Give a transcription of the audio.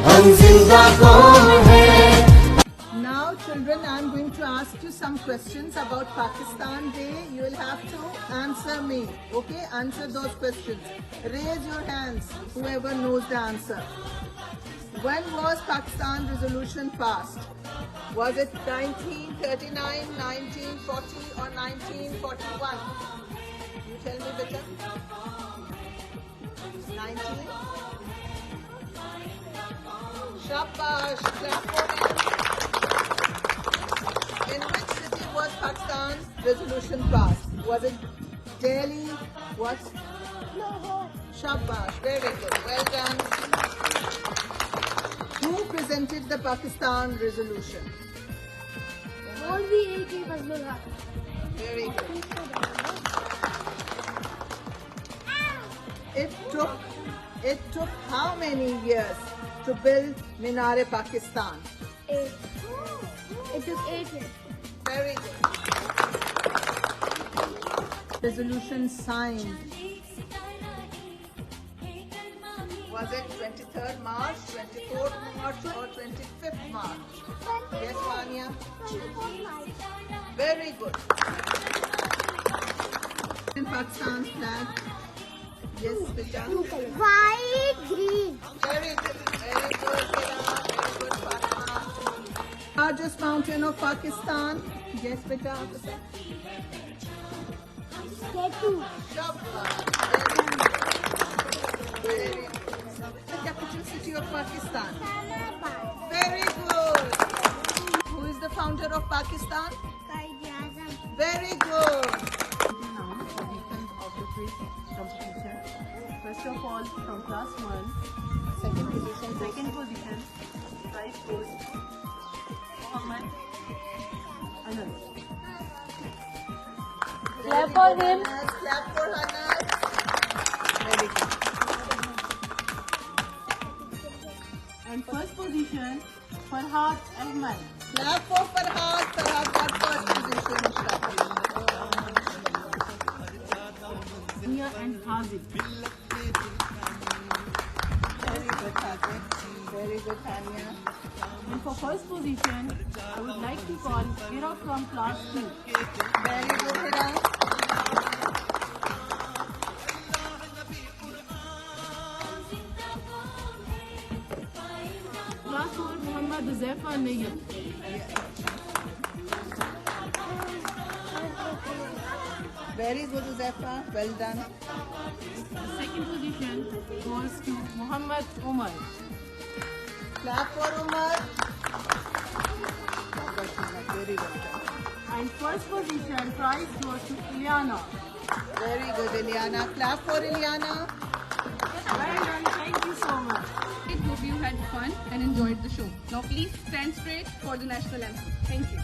हम जिंदा कौन है। Now children, I am going to ask you some questions about Pakistan Day. You will have to answer me. Okay, answer those questions. Raise your hands, whoever knows the answer. When was Pakistan resolution passed? Was it 1939, 1940 or 1941? You tell me, beta. 19? Shabash, clap for him. In which city was Pakistan resolution passed? Was it Delhi? What? Shabash, very good, well done. Who presented the Pakistan resolution? Very good. It took how many years to build Minar-e-Pakistan? 8. It took 8 years. Very good. Resolution signed. Was it 23rd March, 24th March or 25th March? Yes, Vanya? Very good. In Pakistan's flag? Yes, Beta? White, green. Very good. Very good, Beta. Very good, Fatima. Largest mountain of Pakistan? Yes, Beta? Ketu. Shabash. Very good. The capital city of Pakistan? Very good. Who is the founder of Pakistan? Quaid-e-Azam. Very good. Of the quiz competition. First of all, from class 1, second position, prize goes Muhammad Anas. Clap for him. Clap for Anas. Very good. And first position, Farhat Ahmed. Clap for Farhat. Farhat got first position. Mia and Hazim. Very good, Hazim. Very good, Tanya. And for first position, I would like to call Hira from class 2. Very good, Hira. Class 4, Muhammad Zaifa Nayyab. Very good, Uzaifa. Well done. The second position goes to Muhammad Umar. Clap for Umar. Very well done. And first position, prize goes to Ilyana. Very good, Ilyana. Clap for Ilyana. Well done, thank you so much. I hope you had fun and enjoyed the show. Now please stand straight for the national anthem. Thank you.